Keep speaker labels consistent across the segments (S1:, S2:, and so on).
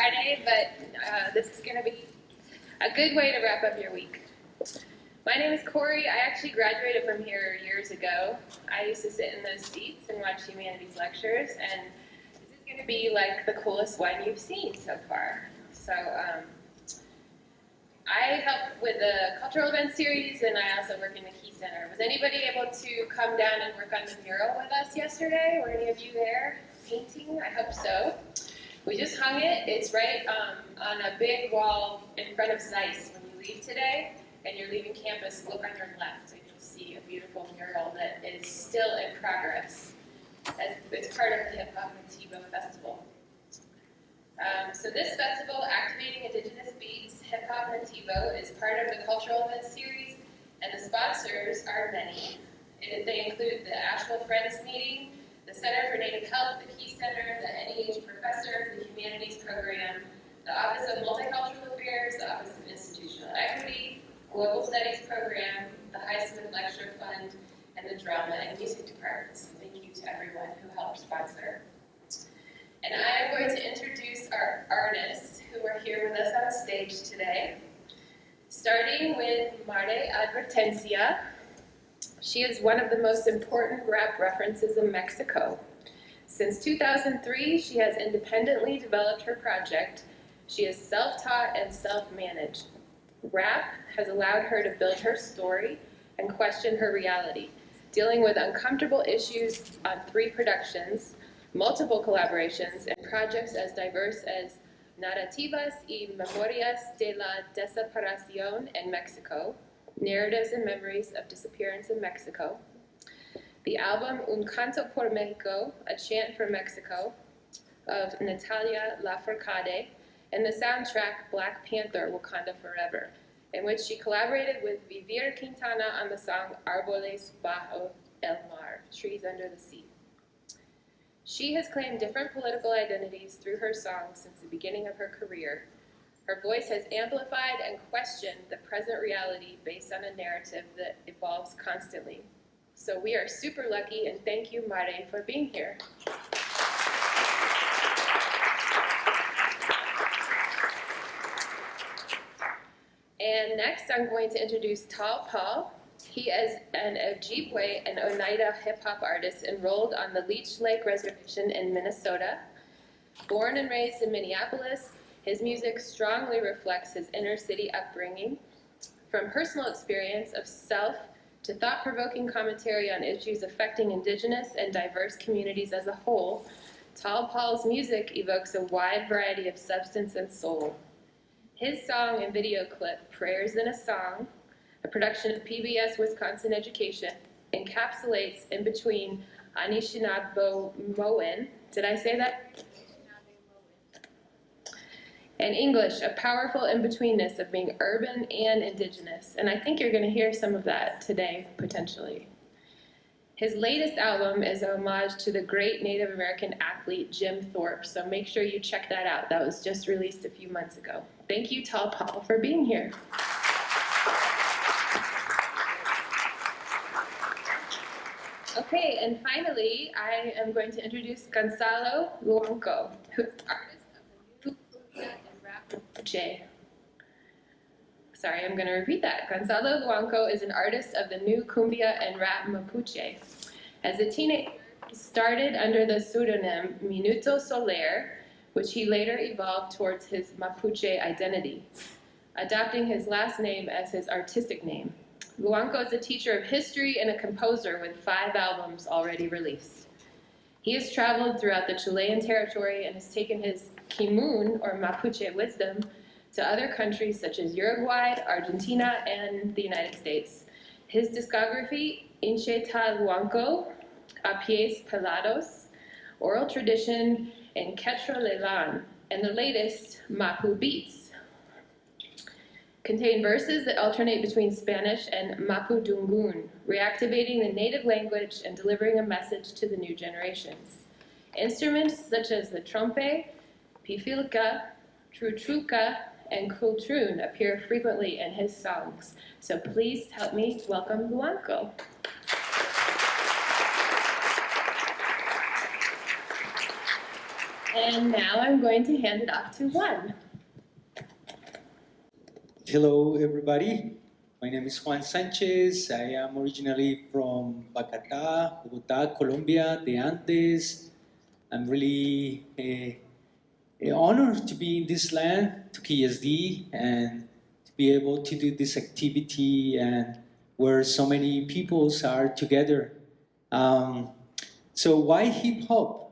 S1: Friday, but this is going to be a good way to wrap up your week. My name is Corey. I actually graduated from here years ago. I used to sit in those seats and watch humanities lectures, and this is going to be like the coolest one you've seen so far. So I help with the cultural events series, and I also work in the Key Center. Was anybody able to come down and work on the mural with us yesterday? Were any of you there painting? I hope so. We just hung it. It's right on a big wall in front of Zeiss when you leave today, and you're leaving campus. Look on your left, and you'll see a beautiful mural that is still in progress. It's part of the Hip Hop Nativo Festival. So this festival, Activating Indigenous Beats, Hip Hop Nativo, is part of the Cultural Events Series, and the sponsors are many. They include the Asheville Friends Meeting, the Center for Native Health, the Key Center, the NEH Professor, the Humanities Program, the Office of Multicultural Affairs, the Office of Institutional Equity, Global Studies Program, the Highsmith Lecture Fund, and the Drama and Music Departments. Thank you to everyone who helped sponsor. And I am going to introduce our artists who are here with us on stage today, starting with Mare Advertencia. She is one of the most important rap references in Mexico. Since 2003, she has independently developed her project. She is self-taught and self-managed. Rap has allowed her to build her story and question her reality, dealing with uncomfortable issues on 3 productions, multiple collaborations, and projects as diverse as Narrativas y Memorias de la Desaparición en Mexico, Narratives and Memories of Disappearance in Mexico, the album Un Canto por Mexico, A Chant for Mexico, of Natalia Lafourcade, and the soundtrack Black Panther, Wakanda Forever, in which she collaborated with Vivir Quintana on the song Árboles bajo el mar, Trees Under the Sea. She has claimed different political identities through her songs since the beginning of her career. Her voice has amplified and questioned the present reality based on a narrative that evolves constantly. So we are super lucky, and thank you, Mare, for being here. And next, I'm going to introduce Tal Paul. He is an Ojibwe and Oneida hip-hop artist enrolled on the Leech Lake Reservation in Minnesota. Born and raised in Minneapolis, his music strongly reflects his inner-city upbringing. From personal experience of self to thought-provoking commentary on issues affecting indigenous and diverse communities as a whole, Tal Paul's music evokes a wide variety of substance and soul. His song and video clip, Prayers in a Song, a production of PBS Wisconsin Education, encapsulates in between Anishinaabe-Moan, did I say that? And English, a powerful in-betweenness of being urban and indigenous. And I think you're going to hear some of that today, potentially. His latest album is a homage to the great Native American athlete Jim Thorpe, so make sure you check that out. That was just released a few months ago. Thank you, Tal Paul, for being here. Okay, and finally, I am going to introduce Gonzalo Luanco, who is an artist of the new cumbia and rap Mapuche. Sorry, I'm going to repeat that. Gonzalo Luanco is an artist of the new cumbia and rap Mapuche. As a teenager, he started under the pseudonym Minuto Soler, which he later evolved towards his Mapuche identity, adopting his last name as his artistic name. Luanco is a teacher of history and a composer with 5 albums already released. He has traveled throughout the Chilean territory and has taken his Kimun, or Mapuche wisdom, to other countries such as Uruguay, Argentina, and the United States. His discography, Inche Ta Luanco, A Pies Pelados, Oral Tradition, and Quechua Lelan, and the latest, Mapu Beats, contain verses that alternate between Spanish and Mapudungun, reactivating the native language and delivering a message to the new generations. Instruments such as the trompe, pifilca, trutruca, and kultrun appear frequently in his songs. So please help me welcome Luanco. And now I'm going to hand it off to Juan.
S2: Hello, everybody. My name is Juan Sanchez. I am originally from Bogotá, Colombia, the Andes. I'm really honored to be in this land, to KSD, and to be able to do this activity and where so many peoples are together. Um, so why hip hop?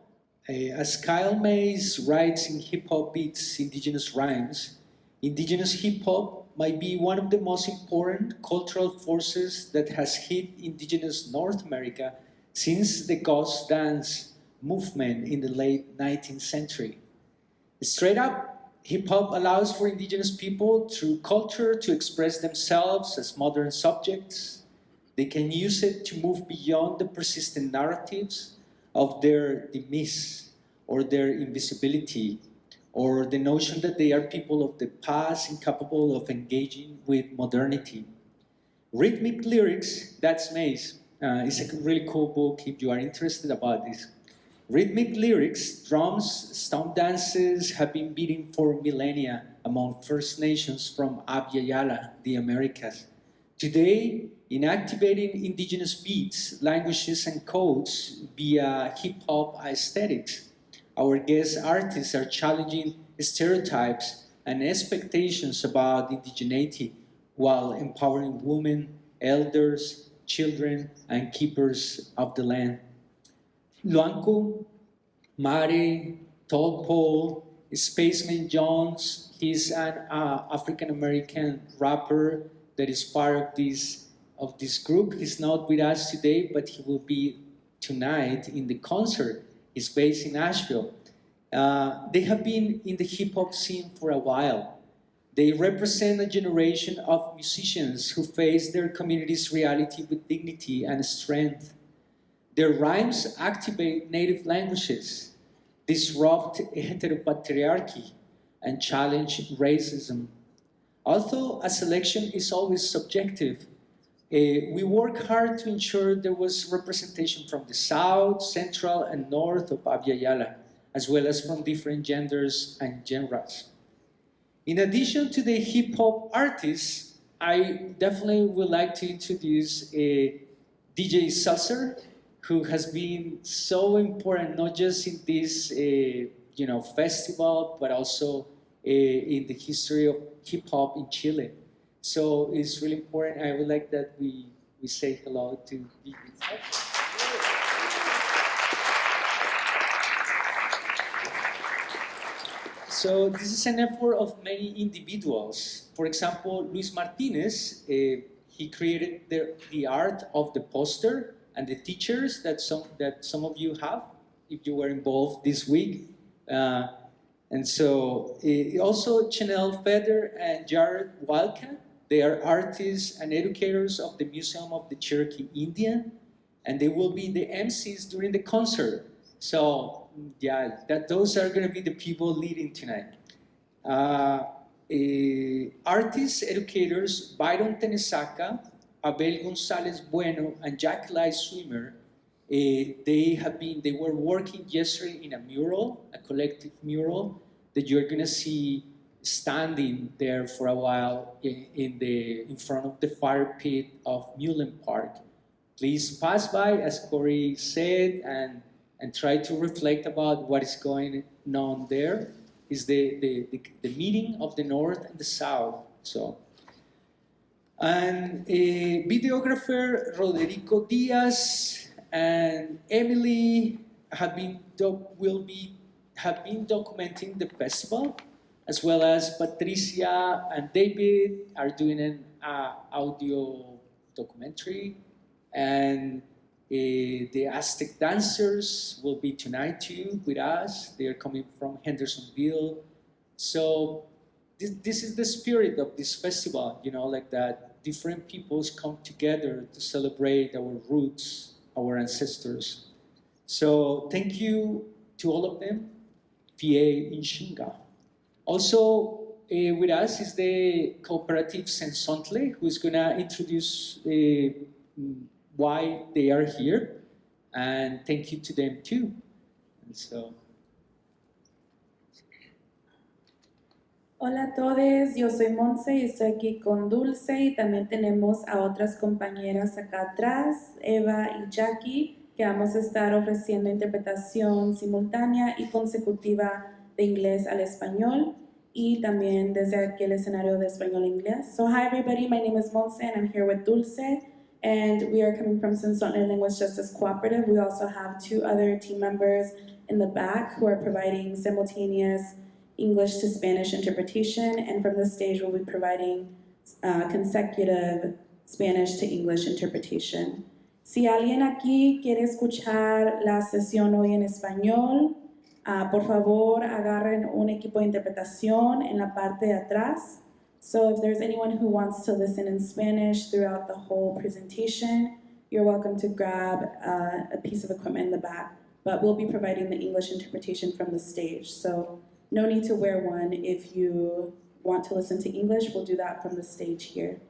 S2: As Kyle Mays writes in Hip Hop Beats Indigenous Rhymes, indigenous hip hop might be one of the most important cultural forces that has hit indigenous North America since the ghost dance movement in the late 19th century. Straight up, hip hop allows for indigenous people through culture to express themselves as modern subjects. They can use it to move beyond the persistent narratives of their demise or their invisibility or the notion that they are people of the past incapable of engaging with modernity. Rhythmic Lyrics, that's Maze. It's a really cool book if you are interested about this. Rhythmic lyrics, drums, stomp dances have been beating for millennia among First Nations from Abya Yala, the Americas. Today, in activating indigenous beats, languages, and codes via hip hop aesthetics, our guest artists are challenging stereotypes and expectations about indigeneity while empowering women, elders, children, and keepers of the land. Luanco, Mare, Tolpo, Spaceman Jones, he's an African American rapper that is part of this group. He's not with us today, but he will be tonight in the concert. He's based in Nashville. They have been in the hip hop scene for a while. They represent a generation of musicians who face their community's reality with dignity and strength. Their rhymes activate native languages, disrupt heteropatriarchy, and challenge racism. Although a selection is always subjective, we work hard to ensure there was representation from the south, central, and north of Abya Yala, as well as from different genders and genres. In addition to the hip hop artists, I definitely would like to introduce DJ Seltzer, who has been so important not just in this festival, but also in the history of hip hop in Chile. So it's really important. I would like that we say hello to DJ Seltzer. So this is an effort of many individuals. For example, Luis Martinez, he created the art of the poster and the teachers that some of you have, if you were involved this week. And so also Chanel Feder and Jared Wildcat, they are artists and educators of the Museum of the Cherokee Indian, and they will be the MCs during the concert. So yeah, those are going to be the people leading tonight. Artists, educators, Byron Tenesaka, Abel Gonzalez Bueno, and Jack Lai Swimmer, they were working yesterday in a mural, a collective mural that you're going to see standing there for a while in front of the fire pit of Newland Park. Please pass by, as Corey said, and try to reflect about what is going on there. Is the meeting of the North and the South. So, and videographer Roderico Diaz and Emily have been documenting the festival, as well as Patricia and David are doing an audio documentary, and the Aztec dancers will be tonight too with us. They are coming from Hendersonville. So this is the spirit of this festival, like that different peoples come together to celebrate our roots, our ancestors. So thank you to all of them. PA Inshinga. Also with us is the cooperative Sensontle, who is going to introduce why they are here, and thank you to them too. And so,
S3: Hola a todos, yo soy Monse y estoy aquí con Dulce y también tenemos a otras compañeras acá atrás, Eva y Jackie, que vamos a estar ofreciendo interpretación simultánea y consecutiva de inglés al español y también desde aquí el escenario de español a inglés. So hi everybody, my name is Monse and I'm here with Dulce and we are coming from Sensontle Language Justice Cooperative. We also have 2 other team members in the back who are providing simultaneous English to Spanish interpretation, and from the stage we'll be providing consecutive Spanish to English interpretation. Si alguien aquí quiere escuchar la sesión hoy en español, por favor agarren un equipo de interpretación en la parte de atrás. So if there's anyone who wants to listen in Spanish throughout the whole presentation, you're welcome to grab a piece of equipment in the back. But we'll be providing the English interpretation from the stage. So no need to wear one. If you want to listen to English, we'll do that from the stage here.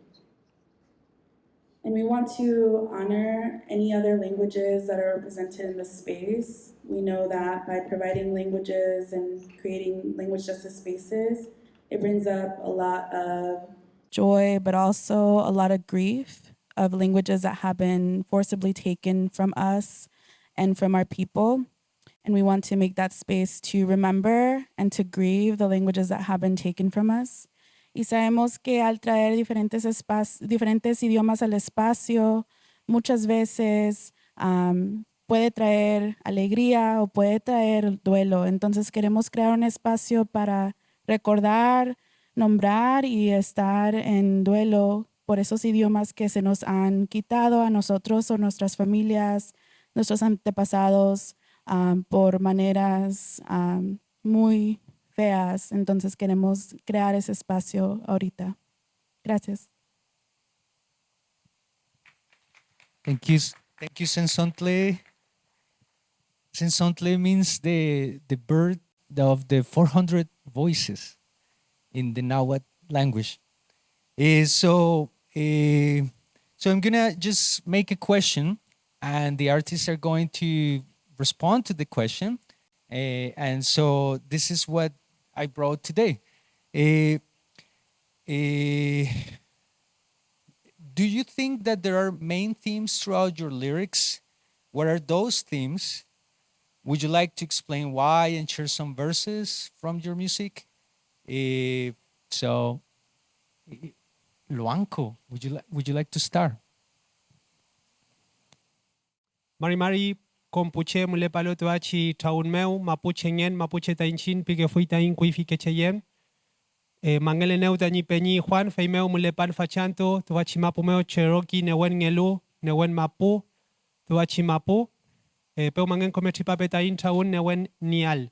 S3: And we want to honor any other languages that are represented in this space. We know that by providing languages and creating language justice spaces, it brings up a lot of joy, but also a lot of grief of languages that have been forcibly taken from us and from our people. And we want to make that space to remember and to grieve the languages that have been taken from us. Y sabemos que al traer diferentes idiomas al espacio, muchas veces puede traer alegría o puede traer duelo. Entonces queremos crear un espacio para recordar, nombrar y estar en duelo por esos idiomas que se nos han quitado a nosotros o nuestras familias, nuestros antepasados, por maneras muy feas. Entonces queremos crear ese espacio ahorita. Gracias.
S4: Thank you, Sensontle. Sensontle means the bird of the 400 voices in the Nahuatl language. So I'm gonna just make a question, and the artists are going to respond to the question. And so this is what I brought today. Do you think that there are main themes throughout your lyrics? What are those themes? Would you like to explain why and share some verses from your music? Luanco, would you like to start?
S5: Mari kompuche mule palo tuachi taun meu mapuche ngen mapuche tainchin pike fui tain kui fike cheyem. Mangele neu tani peñi Juan feimeu mule pan fachanto tuachi mapu meu Cherokee newen ngelu newen mapu tuachi mapu. Peu mangen comechipape tain taun newen nial.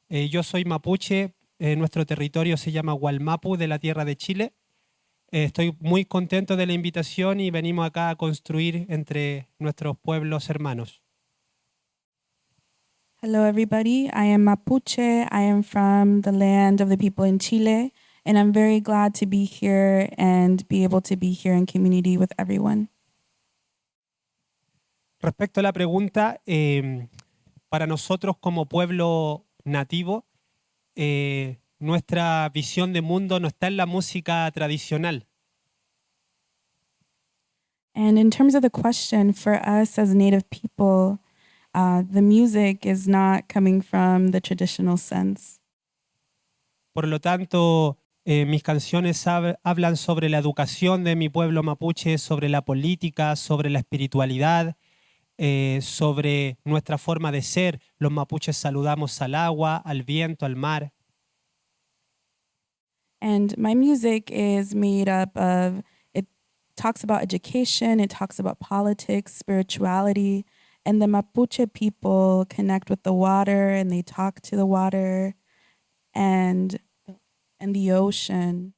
S5: Yo soy mapuche, nuestro territorio se llama Gualmapu de la tierra de Chile. Estoy muy contento de la invitación y venimos acá a construir entre nuestros pueblos hermanos.
S3: Hello, everybody. I am Mapuche. I am from the land of the people in Chile, and I'm very glad to be here and be able to be here in community with everyone.
S5: Respecto a la pregunta, para nosotros como pueblo nativo, nuestra visión de mundo no está en la música tradicional.
S3: And in terms of the question, for us as Native people, the music is not coming from the traditional sense.
S5: Por lo tanto, mis canciones hablan sobre la educación de mi pueblo mapuche, sobre la política, sobre la espiritualidad, sobre nuestra forma de ser. Los mapuches saludamos al agua, al viento, al mar.
S3: And my music is made up of, it talks about education, it talks about politics, spirituality, and the Mapuche people connect with the water and they talk to the water and the ocean.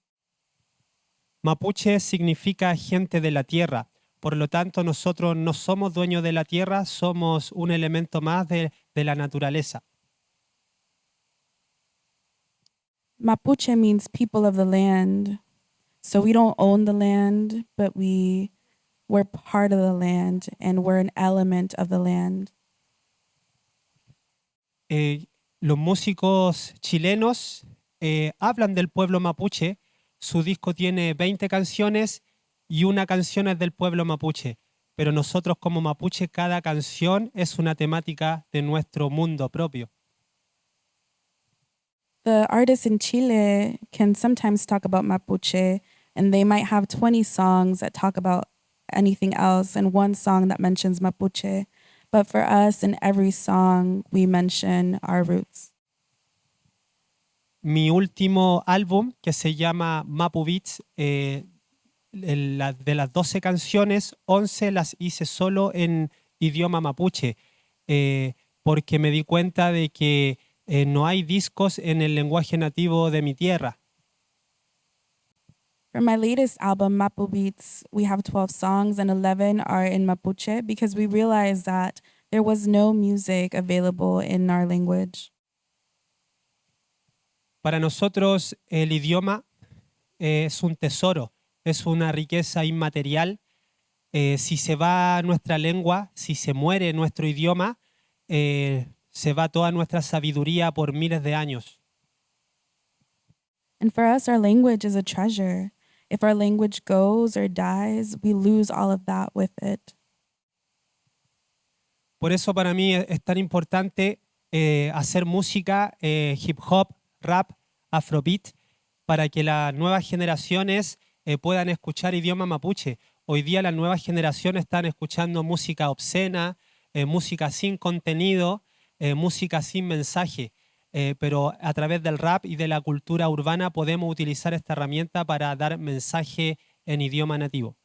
S5: Mapuche significa gente de la tierra. Por lo tanto, nosotros no somos dueños de la tierra, somos un elemento más de la naturaleza.
S3: Mapuche means people of the land. So we don't own the land, but we're part of the land and we're an element of the land.
S5: Los músicos chilenos hablan del pueblo mapuche. Su disco tiene 20 canciones y una canción es del pueblo mapuche. Pero nosotros como mapuche, cada canción es una temática de nuestro mundo propio.
S3: The artists in Chile can sometimes talk about Mapuche, and they might have 20 songs that talk about anything else and one song that mentions Mapuche. But for us, in every song, we mention our roots.
S5: Mi último álbum, que se llama Mapu Beats, de las 12 canciones, 11 las hice solo en idioma mapuche, porque me di cuenta de que no hay discos en el lenguaje nativo de mi tierra.
S3: For my latest album, Mapu Beats, we have 12 songs and 11 are in Mapuche because we realized that there was no music available in our language.
S5: Para nosotros el idioma es un tesoro, es una riqueza inmaterial. Si se va nuestra lengua, si se muere nuestro idioma, se va toda nuestra sabiduría por miles de años.
S3: And for us, our language is a treasure. If our language goes or dies, we lose all of that with it.
S5: Por eso para mí es tan importante hacer música, hip hop, rap, afrobeat, para que las nuevas generaciones puedan escuchar idioma mapuche. Hoy día las nuevas generaciones están escuchando música obscena, música sin contenido, música sin mensaje. Pero a través del rap y de la cultura urbana podemos utilizar esta herramienta para dar mensaje en idioma nativo.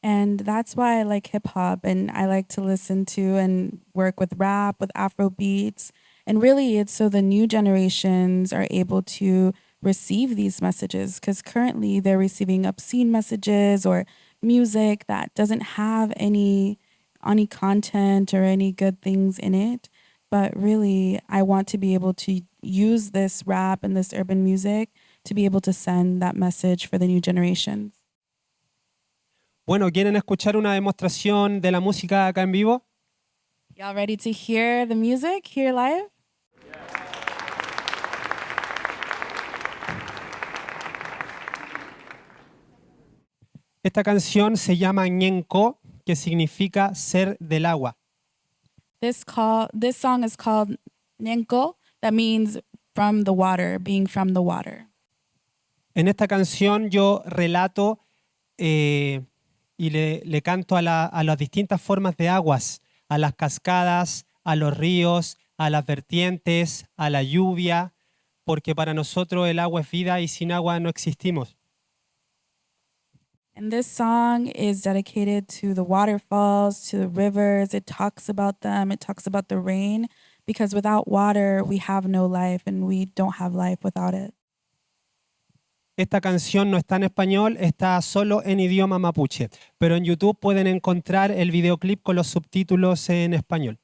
S3: And that's why I like hip hop and I like to listen to and work with rap, with Afro beats. And really it's so the new generations are able to receive these messages because currently they're receiving obscene messages or music that doesn't have any content or any good things in it. But really, I want to be able to use this rap and this urban music to be able to send that message for the new generations.
S5: Bueno, ¿quieren escuchar una demostración de la música acá en vivo?
S3: Y'all ready to hear the music here live?
S5: Esta canción se llama Ñenco, que significa ser del agua.
S3: This song is called Nenko, that means from the water, being from the water.
S5: En esta canción yo relato y le canto a las distintas formas de aguas, a las cascadas, a los ríos, a las vertientes, a la lluvia, porque para nosotros el agua es vida y sin agua no existimos.
S3: And this song is dedicated to the waterfalls, to the rivers. It talks about them. It talks about the rain, because without water, we have no life and we don't have life without it.
S5: Esta canción no está en español, está solo en idioma mapuche, pero en YouTube pueden encontrar el videoclip con los subtítulos en español.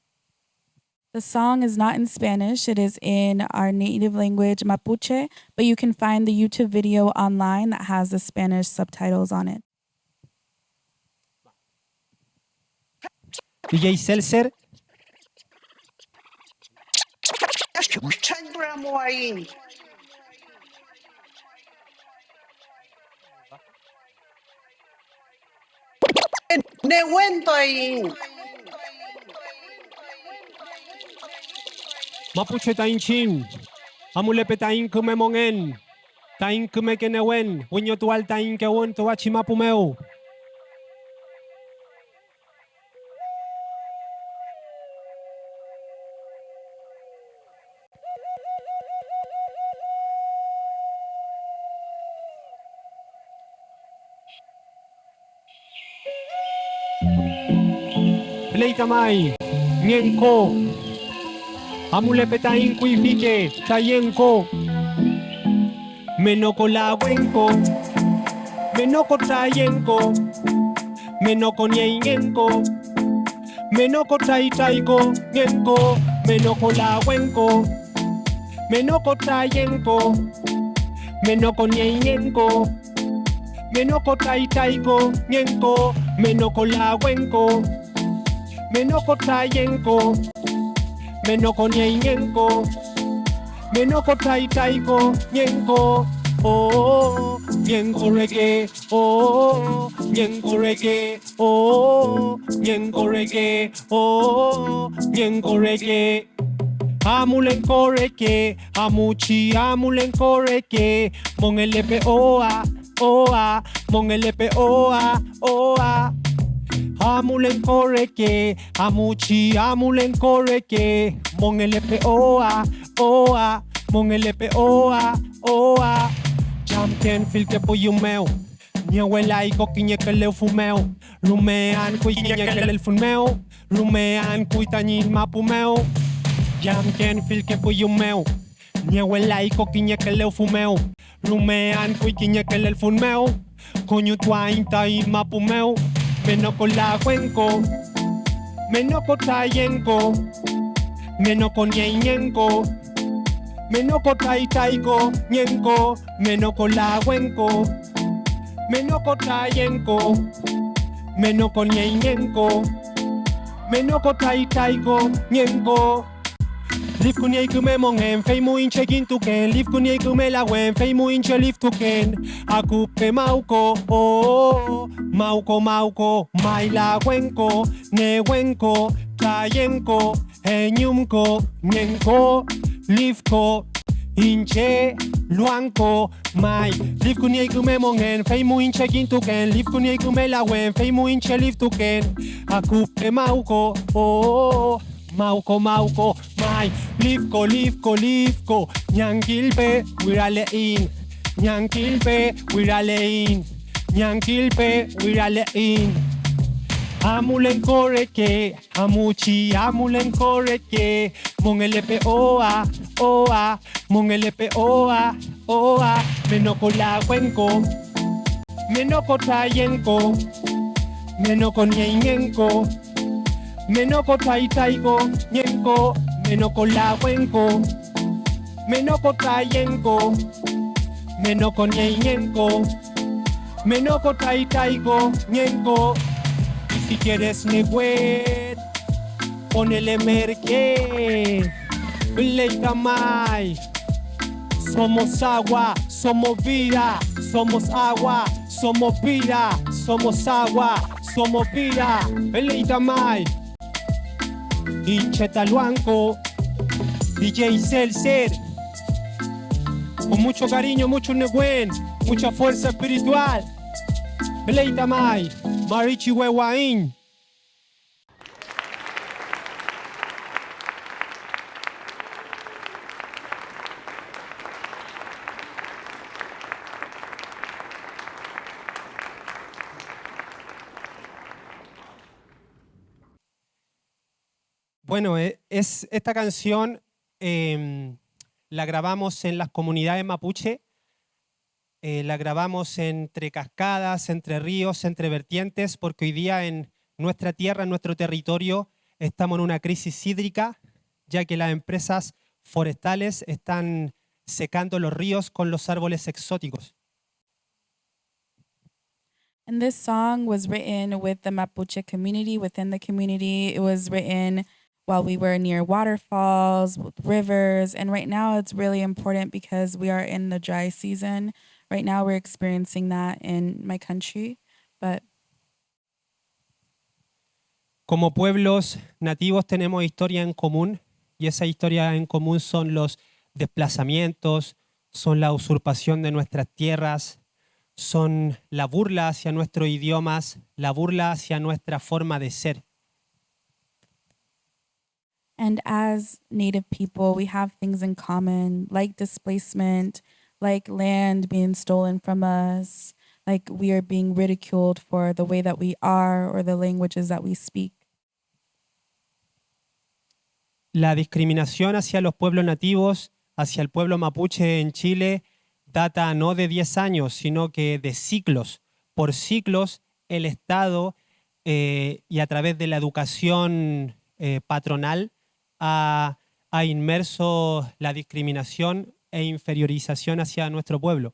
S3: The song is not in Spanish. It is in our native language, Mapuche, but you can find the YouTube video online that has the Spanish subtitles on it.
S5: DJ Seltzer, Mapuche Tainchin, Amulepe Tain Kumemongen, Tain Kumekenewen, Winyotual Tain Kewon Toachi Mapumeu. Pleitamai, Ñenco, Amulepe Tain Kuifike, Tayenco, Menoko Lawenco, Menoko Tayenco, Menoko Ñenco, Menoko Taitaiko, Ñenco, Menoko Lawenco, Menoko Tayenco, Menoko Ñenco, Menoko Taitaiko, Ñenco, Menoko Lawenco, Menoko Tayenco, menoko nyenko, menoko taiko, nyenko, oh, nyenko reggae, oh, nyenko reggae, oh, nyenko reggae, oh, nyenko reggae. Amulenko reggae, amuchi amulenko reggae, mongelepe oa, oa, mongelepe oa, oa. Amulenko reggae, amuchi amulenko reggae, mongelepe oa, oa, mongelepe oa, oa. Champion fil que po meu, nyewela iko kinyekele fumeu, rumean kui kinyekele fumeu, rumean kui tanyin mapumeu. Champion fil que po meu, nyewela iko kinyekele fumeu, rumean kui kinyekele fumeu, konyu twain tai mapumeu. Menoko la cuenco, menoko tayenko, menoko nyenko, menoko taiko, nyenko, menoko la cuenco, menoko tayenko, menoko nyenko, menoko taiko, nyenko. Live kunye kume mongen, fei mu inche gintuken. Live kunye kume la wen, fei mu inche live tuken. Akupe mauko, oh, mauko mauko, maila wenko, ne wenko, tayenko, enyumko, nyenko, livko, inche, luanko, mai. Live kunye kume mongen, fei mu inche gintuken. Live kunye kume la wen, fei mu inche live tuken. Akupe mauko, oh. Mauko, mauko, mai, livko, livko, livko, nyankilpe, wirale in, nyankilpe, wirale in, nyankilpe, wirale in. Amulenko reke, amuchi, amulenko reke, mongelepe oa, oa, mongelepe oa, oa, menoko la cuenco, menoko tayenko, menoko nyenko. Menoko taiko, nyenko, menoko la wenko, menoko tayenko, menoko nyenko, menoko taiko, nyenko. Y si quieres negüet, ponele merque, bleita mai. Somos agua, somos vida, somos agua, somos vida, somos agua, somos vida, bleita mai. Inchetaluanco, DJ Celser, con mucho cariño, mucho neguen, mucha fuerza espiritual. Beleita Mai, Marichi Wewain. Bueno, esta canción la grabamos en las comunidades mapuche, la grabamos entre cascadas, entre ríos, entre vertientes, porque hoy día en nuestra tierra, en nuestro territorio, estamos en una crisis hídrica, ya que las empresas forestales están secando los ríos con los árboles exóticos.
S3: And this song was written with the Mapuche community, within the community. It was written while we were near waterfalls, rivers, and right now it's really important because we are in the dry season. Right now we're experiencing that in my country, but
S5: Como pueblos nativos tenemos historia en común y esa historia en común son los desplazamientos, son la usurpación de nuestras tierras, son la burla hacia nuestros idiomas, la burla hacia nuestra forma de ser.
S3: and as Native people, we have things in common, like displacement, like land being stolen from us, like we are being ridiculed for the way that we are or the languages that we speak.
S5: La discriminación hacia los pueblos nativos, hacia el pueblo mapuche en Chile, data no de 10 años, sino que de siglos. Por siglos, el Estado y a través de la educación patronal ha inmerso la discriminación e inferiorización hacia nuestro pueblo.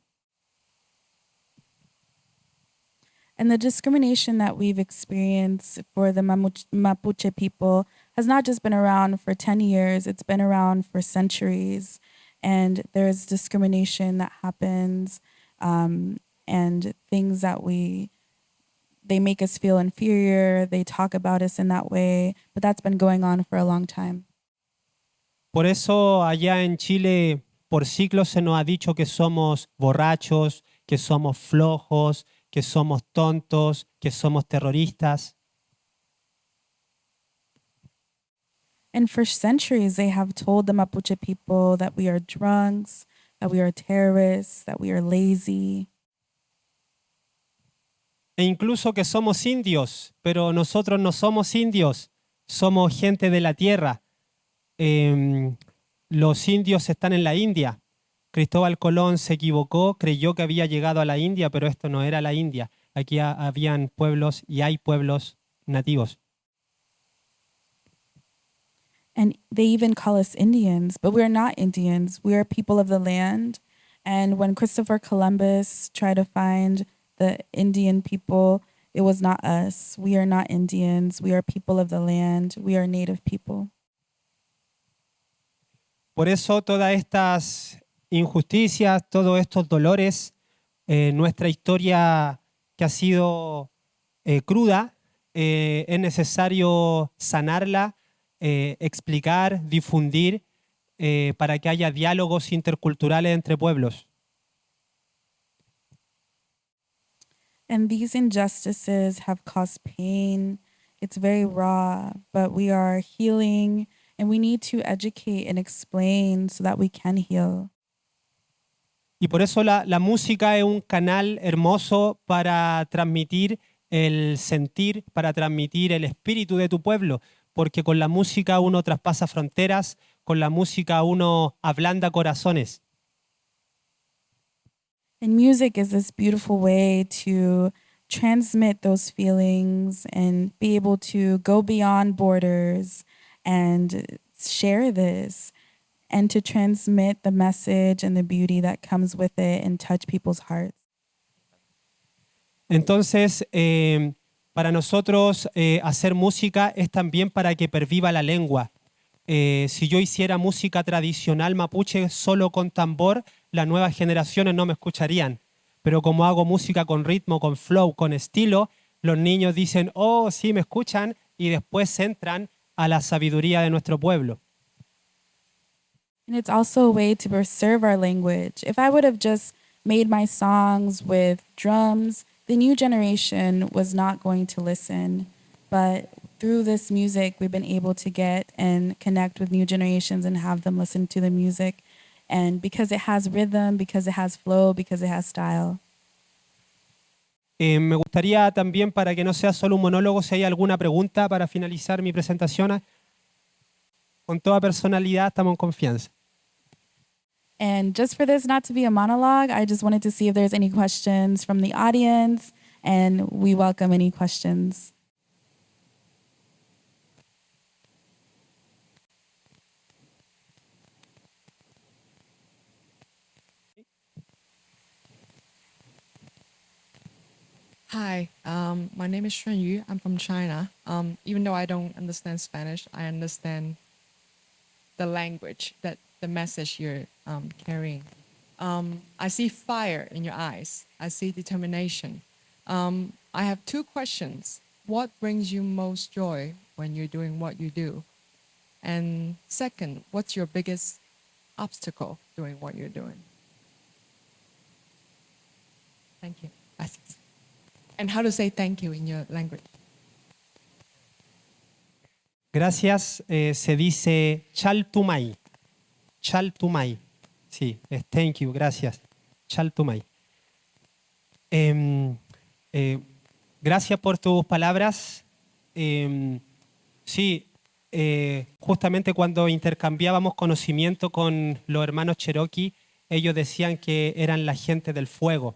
S3: And the discrimination that we've experienced for the Mapuche people has not just been around for 10 years, it's been around for centuries. And there's discrimination that happens, and things that they make us feel inferior, they talk about us in that way, but that's been going on for a long time.
S5: Por eso allá en Chile por siglos se nos ha dicho que somos borrachos, que somos flojos, que somos tontos, que somos terroristas.
S3: And for centuries, they have told the Mapuche people that we are drunks, that we are terrorists, that we are lazy.
S5: E incluso que somos indios, pero nosotros no somos indios, somos gente de la tierra. Los indios están en la India. Cristóbal Colón se equivocó, creyó que había llegado a la India, pero esto no era la India. Aquí habían pueblos y hay pueblos nativos.
S3: And they even call us Indians, but we're not Indians. We are people of the land. And when Christopher Columbus tried to find the Indian people, it was not us. We are not Indians. We are people of the land. We are native people.
S5: Por eso todas estas injusticias, todos estos dolores, nuestra historia que ha sido cruda, es necesario sanarla, explicar, difundir, para que haya diálogos interculturales entre pueblos.
S3: And these injustices have caused pain. It's very raw, but we are healing, and we need to educate and explain so that we can heal.
S5: Y por eso la música es un canal hermoso para transmitir el sentir, para transmitir el espíritu de tu pueblo, porque con la música uno traspasa fronteras, con la música uno ablanda corazones.
S3: And music is this beautiful way to transmit those feelings and be able to go beyond borders and share this and to transmit the message and the beauty that comes with it and touch people's hearts.
S5: Entonces, para nosotros hacer música es también para que perviva la lengua. Si yo hiciera música tradicional mapuche solo con tambor, las nuevas generaciones no me escucharían. Pero como hago música con ritmo, con flow, con estilo, los niños dicen, oh, sí, me escuchan, y después entran a la sabiduría de nuestro pueblo.
S3: And it's also a way to preserve our language. If I would have just made my songs with drums, the new generation was not going to listen. But through this music, we've been able to get and connect with new generations and have them listen to the music. And because it has rhythm, because it has flow, because it has style.
S5: Me gustaría también, para que no sea solo un monólogo, si hay alguna pregunta para finalizar mi presentación. Con toda personalidad, estamos en confianza.
S3: And just for this not to be a monologue, I just wanted to see if there's any questions from the audience, and we welcome any questions.
S6: Hi, my name is Xuan Yu. I'm from China. Even though I don't understand Spanish, I understand the language, that the message you're carrying. I see fire in your eyes. I see determination. I have two questions. What brings you most joy when you're doing what you do? And second, what's your biggest obstacle doing what you're doing? Thank you. Gracias. And how to say thank you in your language?
S5: Gracias, se dice chaltumay. Chaltumay. Sí, es thank you, gracias. Chaltumay. Gracias por tus palabras. Sí, justamente cuando intercambiábamos conocimiento con los hermanos Cherokee, ellos decían que eran la gente del fuego.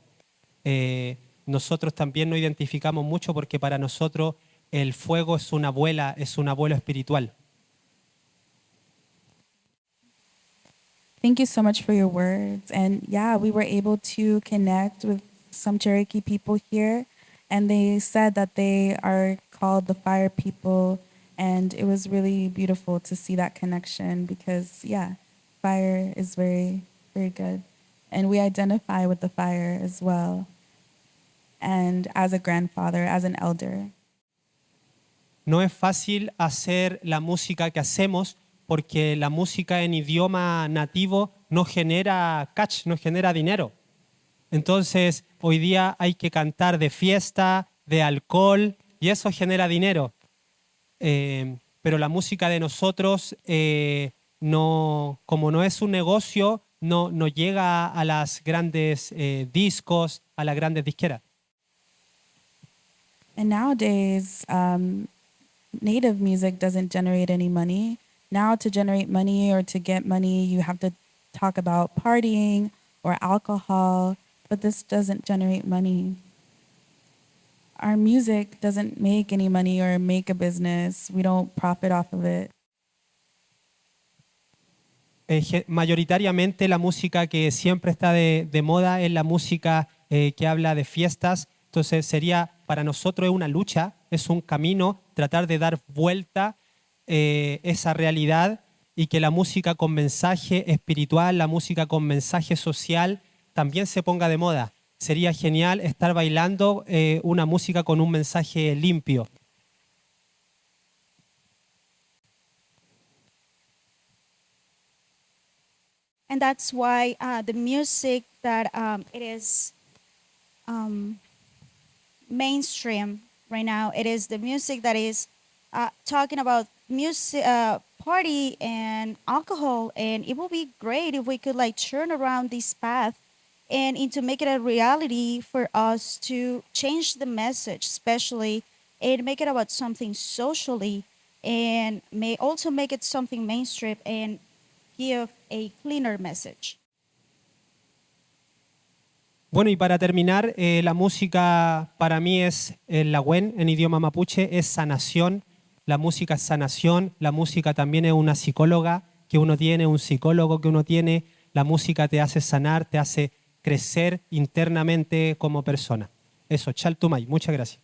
S5: Nosotros también nos identificamos mucho porque para nosotros el fuego es una abuela, es un abuelo espiritual.
S3: Thank you so much for your words. And yeah, we were able to connect with some Cherokee people here, and they said that they are called the fire people, And it was really beautiful to see that connection because, yeah, fire is very, very good. And we identify with the fire as well. And as a grandfather, as an elder.
S5: No es fácil hacer la música que hacemos porque la música en idioma nativo no genera catch, no genera dinero. Entonces, hoy día hay que cantar de fiesta, de alcohol, y eso genera dinero. Pero la música de nosotros, no, como no es un negocio, no llega a las grandes discos, a las grandes disqueras.
S3: And nowadays, native music doesn't generate any money. Now, to generate money or to get money, you have to talk about partying or alcohol, but this doesn't generate money. Our music doesn't make any money or make a business. We don't profit off of it.
S5: Mayoritariamente la música que siempre está de moda es la música que habla de fiestas. Entonces sería, para nosotros es una lucha, es un camino, tratar de dar vuelta esa realidad y que la música con mensaje espiritual, la música con mensaje social también se ponga de moda. Sería genial estar bailando una música con un mensaje limpio.
S7: And that's why the music that it is mainstream right now, it is the music that is talking about music, party and alcohol, and it will be great if we could like turn around this path and into make it a reality for us to change the message, especially, and make it about something socially, and may also make it something mainstream and give a cleaner message.
S5: Bueno, y para terminar, la música para mí es el lagüen en idioma mapuche, es sanación. La música es sanación, la música también es una psicóloga que uno tiene, un psicólogo que uno tiene. La música te hace sanar, te hace crecer internamente como persona. Eso, Chaltumay, muchas gracias.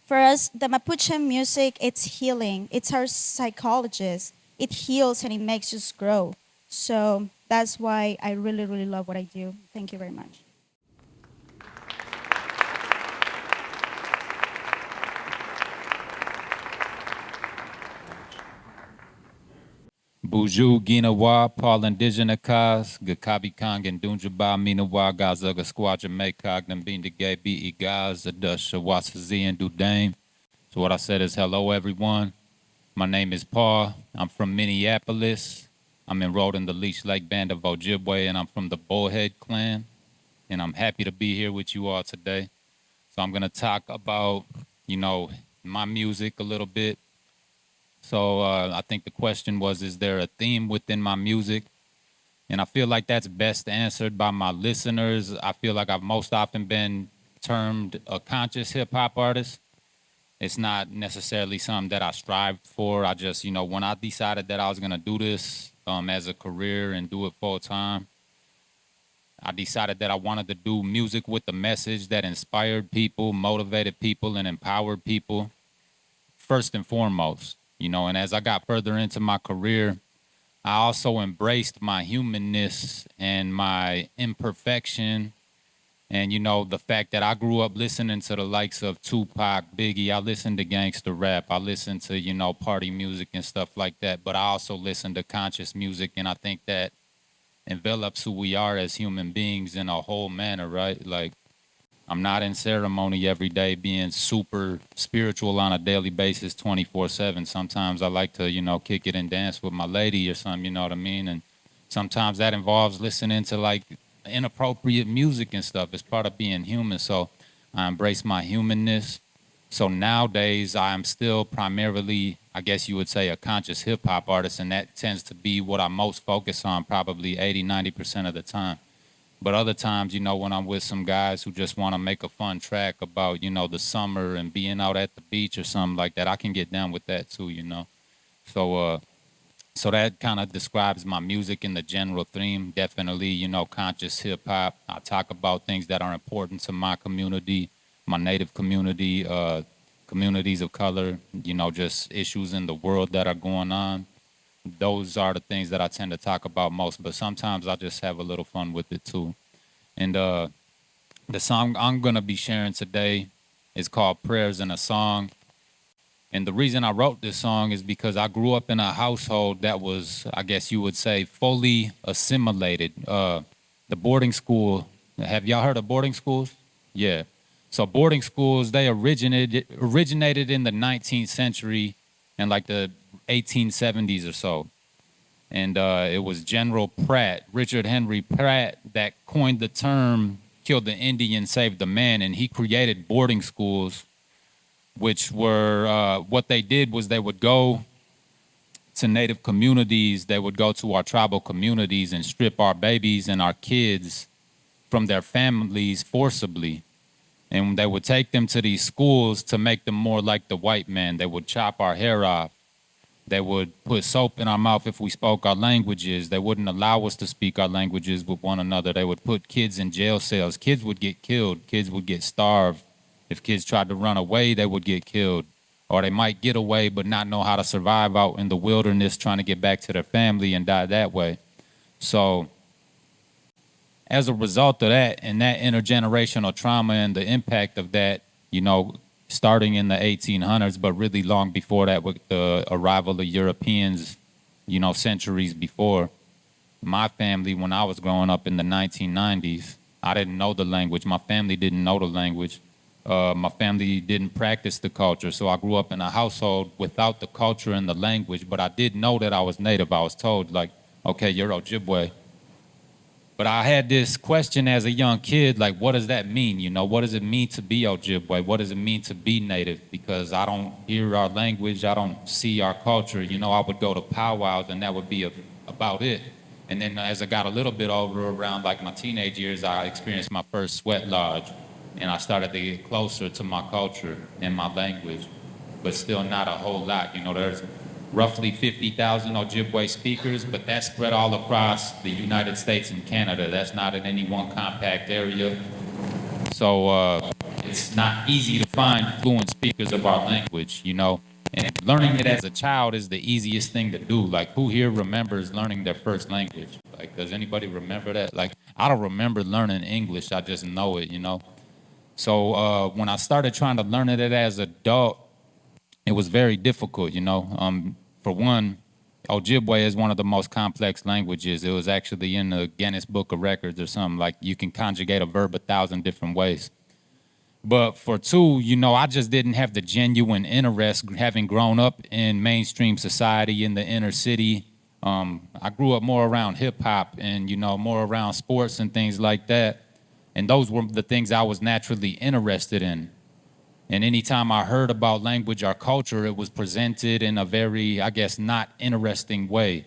S7: For us, the Mapuche music, it's healing. It's our psychologist. It heals and it makes us grow. So that's why I really, really love what I do. Thank you very much.
S8: Buju Ginawa, Paul Indigena Kaz, Gakabi Kang and Dunjaba Minawa, Gazaga Squadron Makog, Nambinda Gay Be Gaz, Adusha Wasazi and Dudame. So what I said is hello everyone. My name is Paul. I'm from Minneapolis. I'm enrolled in the Leech Lake Band of Ojibwe and I'm from the Bullhead clan. And I'm happy to be here with you all today. So I'm gonna talk about, my music a little bit. So I think the question was, is there a theme within my music? And I feel like that's best answered by my listeners. I feel like I've most often been termed a conscious hip hop artist. It's not necessarily something that I strived for. I just, when I decided that I was gonna do this as a career and do it full time, I decided that I wanted to do music with a message that inspired people, motivated people, and empowered people first and foremost. And as I got further into my career, I also embraced my humanness and my imperfection. And, the fact that I grew up listening to the likes of Tupac, Biggie, I listened to gangster rap. I listened to, party music and stuff like that. But I also listened to conscious music. And I think that envelops who we are as human beings in a whole manner, right? Like, I'm not in ceremony every day being super spiritual on a daily basis 24/7. Sometimes I like to, kick it and dance with my lady or something, you know what I mean? And sometimes that involves listening to like inappropriate music and stuff. It's part of being human. So I embrace my humanness. So nowadays I'm still primarily, I guess you would say, a conscious hip hop artist. And that tends to be what I most focus on probably 80-90% of the time. But other times, when I'm with some guys who just want to make a fun track about, the summer and being out at the beach or something like that, I can get down with that too, So that kind of describes my music in the general theme. Definitely, conscious hip hop. I talk about things that are important to my community, my native community, communities of color, just issues in the world that are going on. Those are the things that I tend to talk about most, but sometimes I just have a little fun with it too. And the song I'm gonna be sharing today is called Prayers in a Song. And the reason I wrote this song is because I grew up in a household that was, I guess you would say, fully assimilated. The boarding school, have y'all heard of boarding schools? Yeah. So boarding schools, they originated in the 19th century and like the 1870s or so. And it was General Pratt, Richard Henry Pratt, that coined the term "kill the Indian, save the man," and he created boarding schools, which were what they did was they would go to native communities, they would go to our tribal communities and strip our babies and our kids from their families forcibly. And they would take them to these schools to make them more like the white man. They would chop our hair off. They would put soap in our mouth if we spoke our languages. They wouldn't allow us to speak our languages with one another. They would put kids in jail cells. Kids would get killed. Kids would get starved. If kids tried to run away, they would get killed. Or they might get away but not know how to survive out in the wilderness trying to get back to their family and die that way. So as a result of that and that intergenerational trauma and the impact of that, starting in the 1800s, but really long before that with the arrival of Europeans, centuries before. My family, when I was growing up in the 1990s, I didn't know the language. My family didn't know the language. My family didn't practice the culture. So I grew up in a household without the culture and the language, but I did know that I was native. I was told, like, okay, you're Ojibwe. But I had this question as a young kid, like, what does that mean? What does it mean to be Ojibwe? What does it mean to be native? Because I don't hear our language, I don't see our culture. I would go to powwows and that would be about it. And then as I got a little bit older, around like my teenage years, I experienced my first sweat lodge. And I started to get closer to my culture and my language, but still not a whole lot. There's roughly 50,000 Ojibwe speakers, but that's spread all across the United States and Canada. That's not in any one compact area. So it's not easy to find fluent speakers of our language, And learning it as a child is the easiest thing to do. Like, who here remembers learning their first language? Like, does anybody remember that? Like, I don't remember learning English. I just know it, So when I started trying to learn it as an adult, it was very difficult, For one, Ojibwe is one of the most complex languages. It was actually in the Guinness Book of Records or something. Like, you can conjugate a verb 1,000 different ways. But for two, I just didn't have the genuine interest, having grown up in mainstream society in the inner city. I grew up more around hip hop and, more around sports and things like that. And those were the things I was naturally interested in. And anytime I heard about language or culture, it was presented in a very, I guess, not interesting way.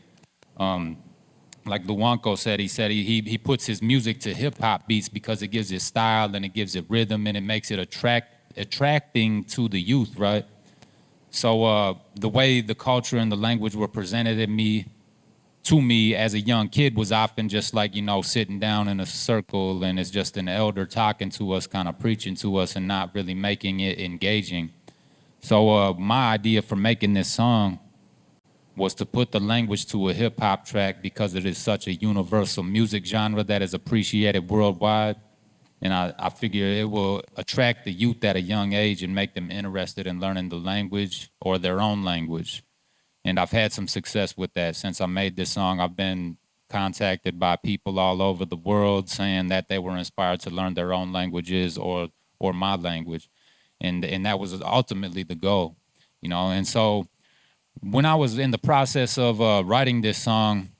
S8: Like Luanko said, he puts his music to hip hop beats because it gives it style and it gives it rhythm and it makes it attracting to the youth, right? So the way the culture and the language were presented to me as a young kid was often just like, sitting down in a circle and it's just an elder talking to us, kind of preaching to us and not really making it engaging. So my idea for making this song was to put the language to a hip hop track because it is such a universal music genre that is appreciated worldwide. And I figure it will attract the youth at a young age and make them interested in learning the language or their own language. And I've had some success with that. Since I made this song, I've been contacted by people all over the world saying that they were inspired to learn their own languages or my language. And that was ultimately the goal, And so when I was in the process of writing this song,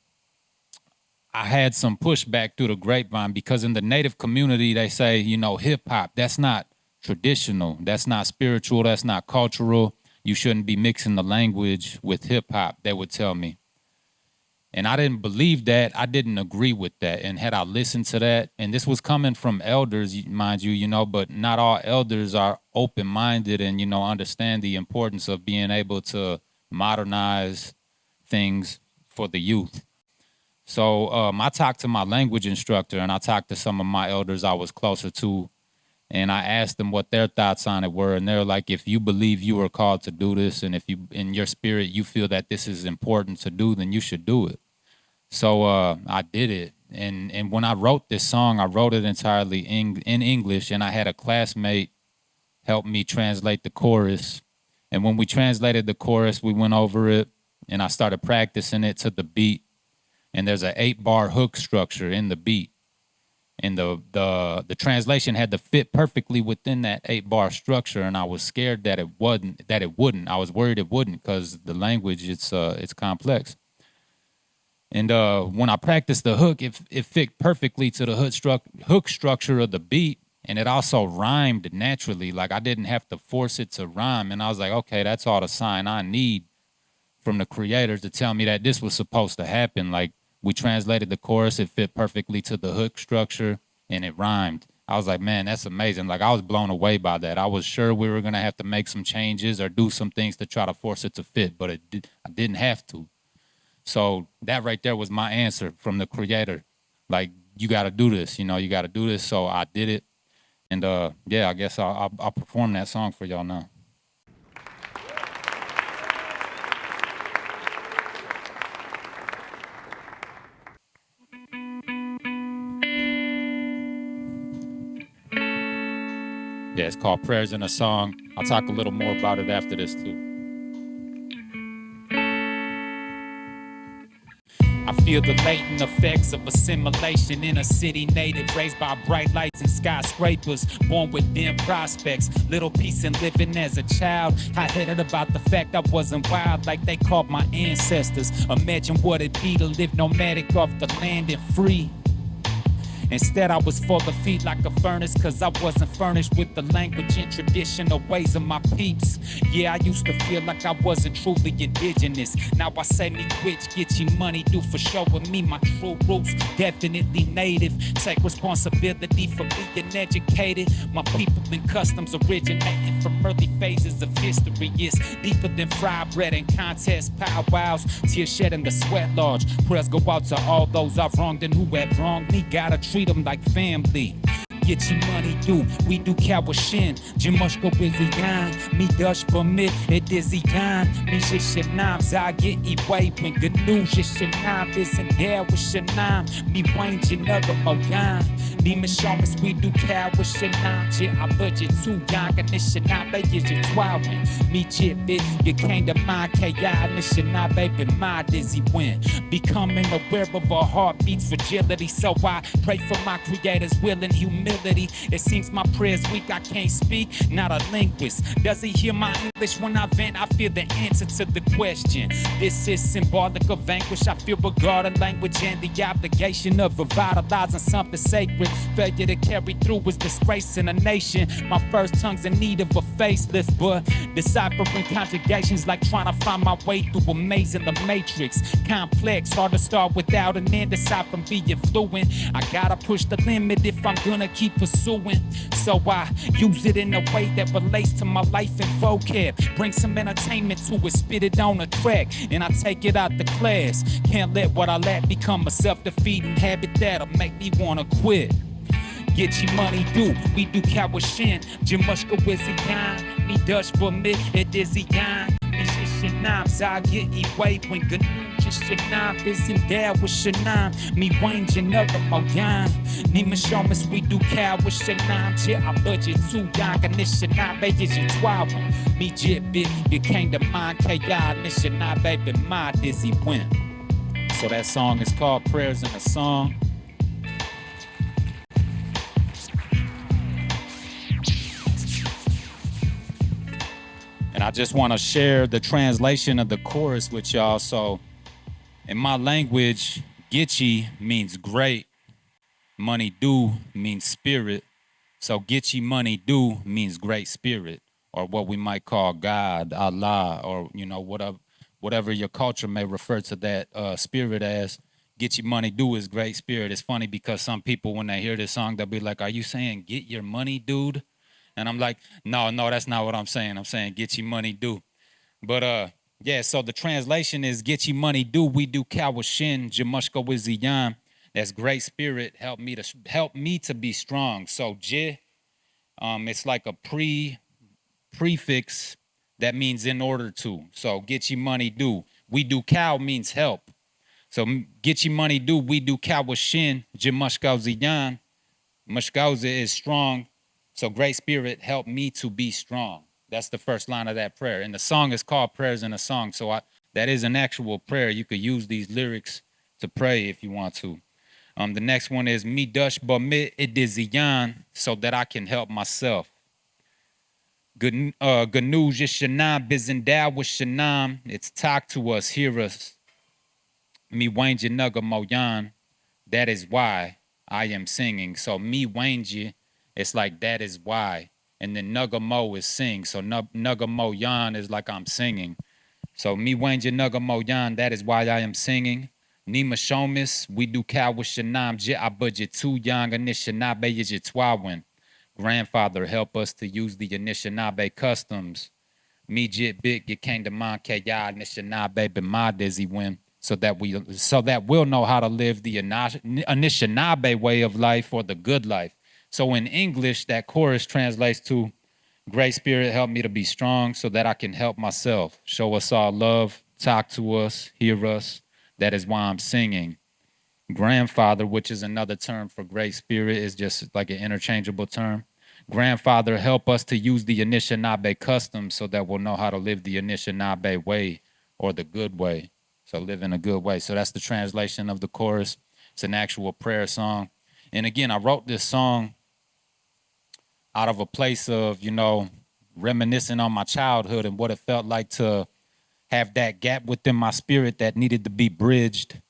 S8: I had some pushback through the grapevine because in the Native community, they say, hip hop, that's not traditional, that's not spiritual, that's not cultural. You shouldn't be mixing the language with hip hop, they would tell me. And I didn't believe that. I didn't agree with that. And had I listened to that, and this was coming from elders, mind you, but not all elders are open-minded and, understand the importance of being able to modernize things for the youth. So I talked to my language instructor and I talked to some of my elders I was closer to. And I asked them what their thoughts on it were, and they're like, if you believe you are called to do this, and if you, in your spirit, you feel that this is important to do, then you should do it. So I did it. And when I wrote this song, I wrote it entirely in English, and I had a classmate help me translate the chorus. And when we translated the chorus, we went over it, and I started practicing it to the beat. And there's an 8-bar hook structure in the beat. And the translation had to fit perfectly within that 8-bar structure, and I was scared that it wouldn't. I was worried it wouldn't because the language, it's complex. And when I practiced the hook, it fit perfectly to the hook structure of the beat, and it also rhymed naturally. Like I didn't have to force it to rhyme, and I was like, okay, that's all the sign I need from the creators to tell me that this was supposed to happen. Like we translated the chorus, it fit perfectly to the hook structure, and it rhymed. I was like, man, that's amazing. Like I was blown away by that. I was sure we were gonna have to make some changes or do some things to try to force it to fit, but I didn't have to. So that right there was my answer from the creator. Like, you got to do this, you got to do this. So I did it. And yeah, I guess I'll perform that song for y'all now. Yeah, it's called Prayers in a Song. I'll talk a little more about it after this too. I feel the latent effects of assimilation in a city native, raised by bright lights and skyscrapers, born with dim prospects, little peace in living as a child, hot-headed about the fact I wasn't wild like they called my ancestors. Imagine what it'd be to live nomadic off the land and free. Instead, I was full of feet like a furnace, cause I wasn't furnished with the language and traditional ways of my peeps. Yeah, I used to feel like I wasn't truly indigenous. Now I say me which get you money due for showing me my true roots. Definitely native. Take responsibility for being educated. My people and customs originating from early phases of history. It's deeper than fried bread and contest powwows. Tears shed in the sweat lodge. Prayers go out to all those I've wronged and who have wronged me. Gotta treat them like family. Get your money due, we do kawashin. Jimashko busy gan, me dush permit, it dizzy gan. Me shit nam, I get away when good news, shit nam, isn't there with shanam. Me wayne another mogan. Me mishomis, we do kawashin nam. I budget too young, and this shit not baby, you 12. Me chip it, you came to my KI, and this shit not baby, my dizzy win. Becoming aware of our heartbeats, fragility. So I pray for my creator's will and humility. It seems my prayers weak, I can't speak, not a linguist. Does he hear my English when I vent? I feel the answer to the question. This is symbolic of anguish. I feel regarding language and the obligation of revitalizing something sacred. Failure to carry through is disgracing a nation. My first tongue's in need of a facelift, but deciphering conjugations like trying to find my way through a maze in the matrix. Complex, hard to start without an end, aside from being fluent. I gotta push the limit if I'm gonna keep pursuing. So I use it in a way that relates to my life and vocab. Bring some entertainment to it, spit it on a track, and I take it out the class. Can't let what I lack become a self-defeating habit that'll make me wanna quit. Get your money due, we do kawashin. Jimushka wizzy yan, me Dutch permit, it dizzy yan. Me shishinam, I get away when good news. Shanam, isn't there with Shanam? Me wayne another moyan. Ni mishomis, we do cow with Shanam. Yeah, I budget too young, and this Shanam, baby, you 12. Me jit bit, you came to mind, KI, and this Shanam, baby, my dizzy win. So that song is called Prayers in a Song. And I just want to share the translation of the chorus with y'all. So in my language, Gitchi means great. Money due means spirit. So Gitchi money due means great spirit, or what we might call God, Allah, or whatever your culture may refer to that spirit as. Get your money due is great spirit. It's funny because some people, when they hear this song, they'll be like, are you saying get your money, dude? And I'm like, no, that's not what I'm saying. I'm saying get your money due. But yeah, so the translation is get your money due, we do kawashin, jamushka wiziyan. That's great spirit, help me to be strong. So J, It's like a prefix that means in order to. So get your money due. We do cow means help. So get your money due. We do cow with shin. Jimushkauziyan. Mushkauza is strong. So Great Spirit, help me to be strong. That's the first line of that prayer. And the song is called Prayers in a Song. So that is an actual prayer. You could use these lyrics to pray if you want to. The next one is Mi Dush Bamit Idiziyan, so that I can help myself. Gnu Shanam Bizendow with Shanam. It's talk to us, hear us. Mi Wanji Nuga Moyan. That is why I am singing. So Mi Wanji, it's like that is why. And then Nuga Mo is sing. So Nuga Mo Yan is like I'm singing. So Mi Wanji Nuga Mo Yan, that is why I am singing. Nima Shomis, we do cow with Shanam Jit I budget too young Anishinaabe Yijitwawin. Grandfather, help us to use the Anishinaabe customs. Me Jit Big get came to mind Kaya Anishinaabe Bima Dizzy win. So that we'll know how to live the Anishinaabe way of life or the good life. So in English, that chorus translates to Great Spirit, help me to be strong so that I can help myself. Show us all love, talk to us, hear us. That is why I'm singing. Grandfather, which is another term for Great Spirit, is just like an interchangeable term. Grandfather, help us to use the Anishinaabe customs so that we'll know how to live the Anishinaabe way or the good way. So live in a good way. So that's the translation of the chorus. It's an actual prayer song. And again, I wrote this song out of a place of, reminiscing on my childhood and what it felt like to have that gap within my spirit that needed to be bridged.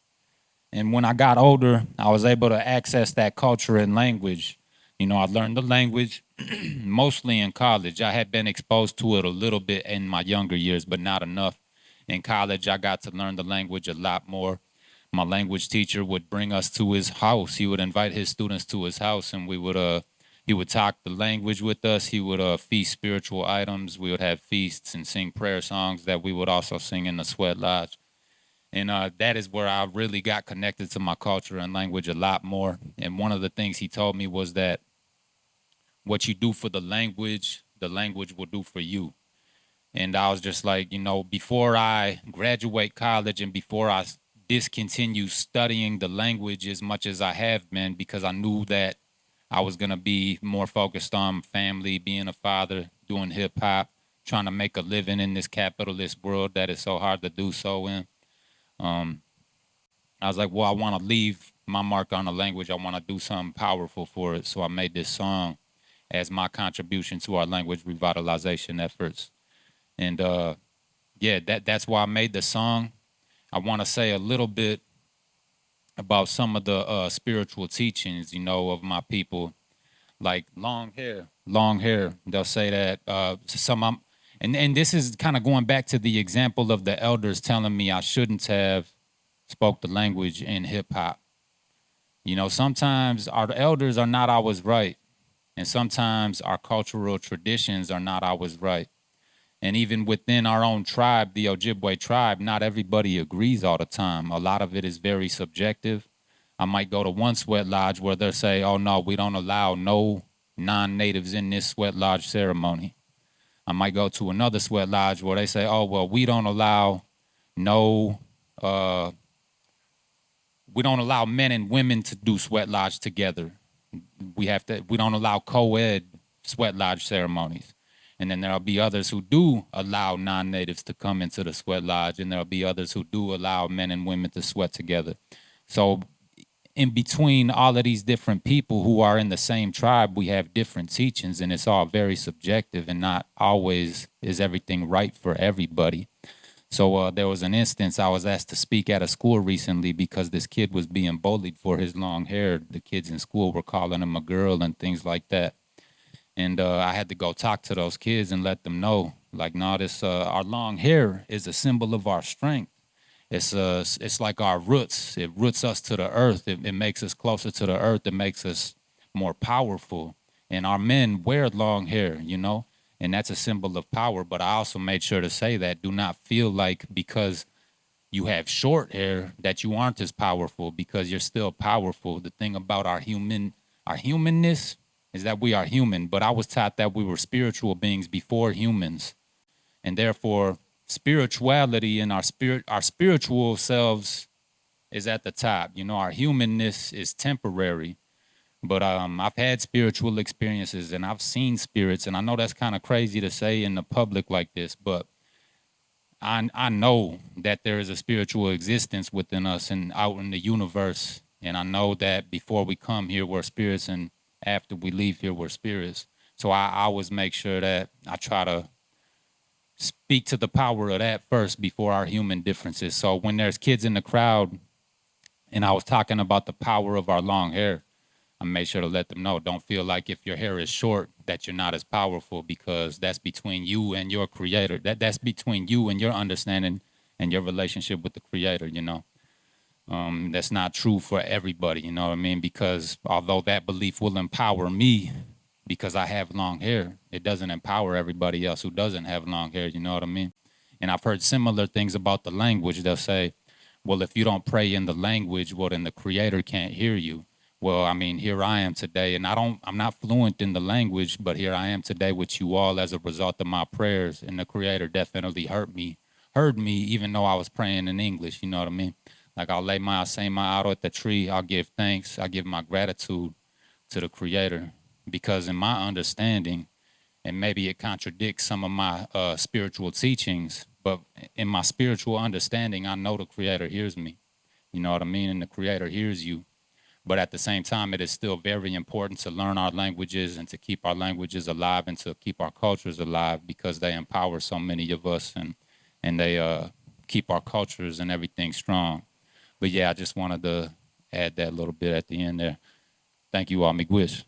S8: And when I got older, I was able to access that culture and language. I learned the language mostly in college. I had been exposed to it a little bit in my younger years, but not enough. In college, I got to learn the language a lot more. My language teacher would bring us to his house. He would invite his students to his house, and he would talk the language with us. He would feast spiritual items. We would have feasts and sing prayer songs that we would also sing in the Sweat Lodge. And that is where I really got connected to my culture and language a lot more. And one of the things he told me was that what you do for the language will do for you. And I was just like, before I graduate college and before I discontinue studying the language as much as I have been, because I knew that I was going to be more focused on family, being a father, doing hip hop, trying to make a living in this capitalist world that is so hard to do so in. I was like, well, I want to leave my mark on the language. I want to do something powerful for it. So I made this song as my contribution to our language revitalization efforts. And that's why I made the song. I want to say a little bit about some of the spiritual teachings, of my people, like long hair. They'll say that and this is kind of going back to the example of the elders telling me I shouldn't have spoke the language in hip hop. Sometimes our elders are not always right. And sometimes our cultural traditions are not always right. And even within our own tribe, the Ojibwe tribe, not everybody agrees all the time. A lot of it is very subjective. I might go to one sweat lodge where they'll say, oh, no, we don't allow no non-natives in this sweat lodge ceremony. I might go to another sweat lodge where they say, oh, well, we don't allow men and women to do sweat lodge together. We don't allow co-ed sweat lodge ceremonies. And then there'll be others who do allow non-natives to come into the sweat lodge, and there'll be others who do allow men and women to sweat together. So in between all of these different people who are in the same tribe, we have different teachings, and it's all very subjective, and not always is everything right for everybody. So there was an instance I was asked to speak at a school recently because this kid was being bullied for his long hair. The kids in school were calling him a girl and things like that. And I had to go talk to those kids and let them know, like, no, our long hair is a symbol of our strength. It's like our roots. It roots us to the earth. It makes us closer to the earth. It makes us more powerful. And our men wear long hair, and that's a symbol of power. But I also made sure to say that do not feel like because you have short hair that you aren't as powerful, because you're still powerful. The thing about our humanness is that we are human, but I was taught that we were spiritual beings before humans. And therefore, spirituality and our spiritual selves is at the top. You know, our humanness is temporary. But I've had spiritual experiences and I've seen spirits, and I know that's kind of crazy to say in the public like this, but I know that there is a spiritual existence within us and out in the universe. And I know that before we come here, we're spirits, and after we leave here, we're spirits. So I always make sure that I try to speak to the power of that first before our human differences. So when there's kids in the crowd and I was talking about the power of our long hair, I made sure to let them know, don't feel like if your hair is short that you're not as powerful, because that's between you and your creator. That's between you and your understanding and your relationship with the creator, you know. That's not true for everybody, you know what I mean? Because although that belief will empower me because I have long hair, it doesn't empower everybody else who doesn't have long hair, you know what I mean? And I've heard similar things about the language. They'll say, well, if you don't pray in the language, well, then the creator can't hear you. Well, I mean, here I am today, and I'm not fluent in the language, but here I am today with you all as a result of my prayers, and the creator definitely heard me, even though I was praying in English, you know what I mean? Like I'll say my auto at the tree, I'll give thanks, I give my gratitude to the creator, because in my understanding, and maybe it contradicts some of my spiritual teachings, but in my spiritual understanding, I know the creator hears me, you know what I mean? And the creator hears you. But at the same time, it is still very important to learn our languages and to keep our languages alive and to keep our cultures alive, because they empower so many of us, and they keep our cultures and everything strong. But yeah, I just wanted to add that little bit at the end there. Thank you all, Miigwech.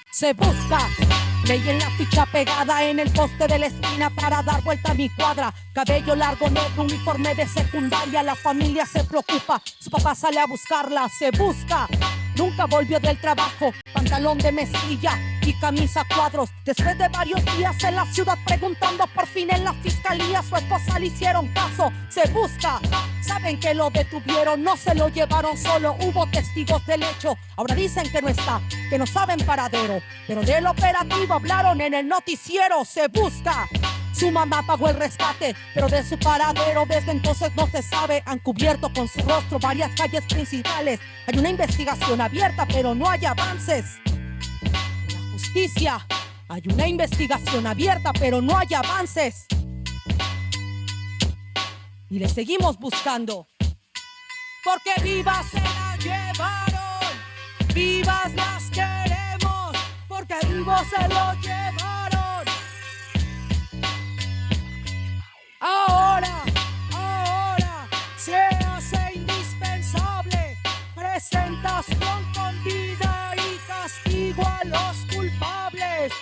S9: Se busca. Leí en la ficha pegada en el poste de la esquina para dar vuelta a mi cuadra. Cabello largo, negro, uniforme de secundaria. La familia se preocupa, su papá sale a buscarla. Se busca. Nunca volvió del trabajo, pantalón de mezclilla y camisa a cuadros. Después de varios días en la ciudad preguntando, por fin en la fiscalía su esposa le hicieron caso. Se busca. Saben que lo detuvieron, no se lo llevaron solo, hubo testigos del hecho. Ahora dicen que no está, que no saben paradero, pero del operativo hablaron en el noticiero. Se busca. Su mamá pagó el rescate, pero de su paradero desde entonces no se sabe. Han cubierto con su rostro varias calles principales. Hay una investigación abierta, pero no hay avances. En la justicia hay una investigación abierta, pero no hay avances. Y le seguimos buscando. Porque vivas se la llevaron, vivas las queremos, porque vivos se lo llevaron. Ahora se hace indispensable presentación con vida y castigo a los culpables.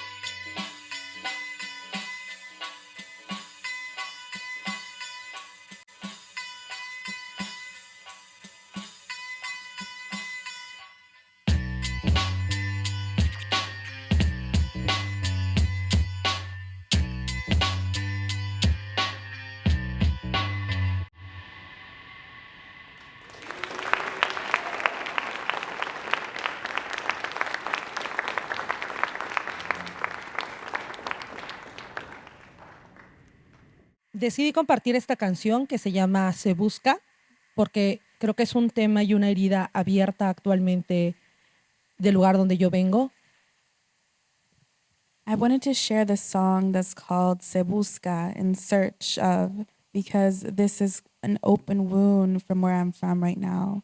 S9: Decidí compartir esta canción que se llama Se Busca, porque creo que es un tema y una herida abierta actualmente del lugar donde yo vengo.
S3: I wanted to share the song that's called Se Busca, in search of, because this is an open wound from where I'm from right now.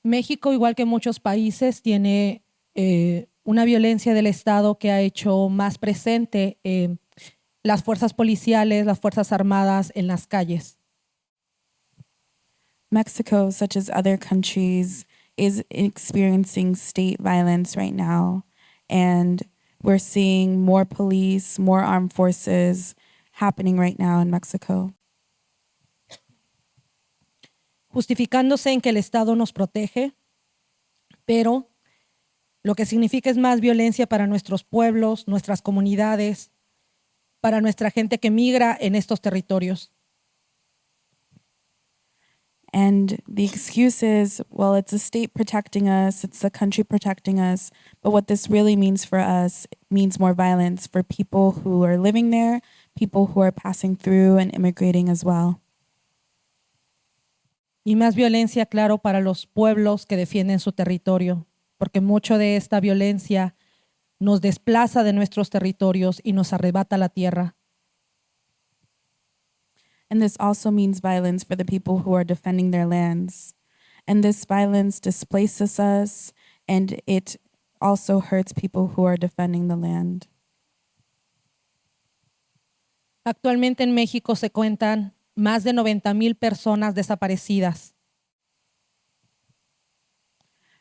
S9: México, igual que muchos países, tiene una violencia del Estado que ha hecho más presente las fuerzas policiales, las fuerzas armadas en las calles.
S3: Mexico, such as other countries, is experiencing state violence right now. And we're seeing more police, more armed forces happening right now in Mexico.
S9: Justificándose en que el Estado nos protege, pero lo que significa es más violencia para nuestros pueblos, nuestras comunidades, para nuestra gente que migra en estos territorios.
S3: And the excuse is, well, it's the state protecting us, it's the country protecting us. But what this really means for us means more violence for people who are living there, people who are passing through and immigrating as well.
S9: Y más violencia, claro, para los pueblos que defienden su territorio, porque mucho de esta violencia nos desplaza de nuestros territorios y nos arrebata la tierra.
S3: And this also means violence for the people who are defending their lands. And this violence displaces us, and it also hurts people who are defending the land.
S9: Actualmente en México se cuentan más de 90,000 personas desaparecidas.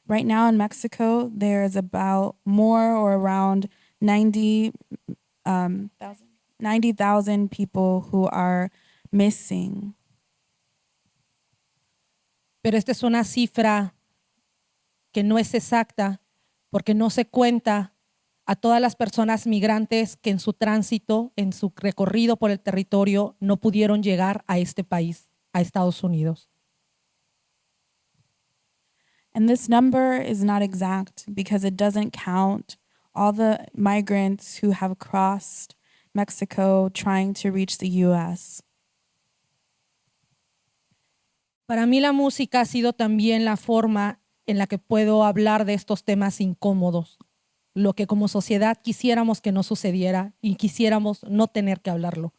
S3: Right now in Mexico, there's about more or around 90,000 people who are missing.
S9: Pero esta es una cifra que no es exacta porque no se cuenta a todas las personas migrantes que en su tránsito, en su recorrido por el territorio, no pudieron llegar a este país, a Estados Unidos.
S3: And this number is not exact because it doesn't count all the migrants who have crossed Mexico trying to reach the US.
S9: Para mí la música ha sido también la forma en la que puedo hablar de estos temas incómodos, lo que como sociedad quisiéramos que no sucediera y quisiéramos no tener que hablarlo.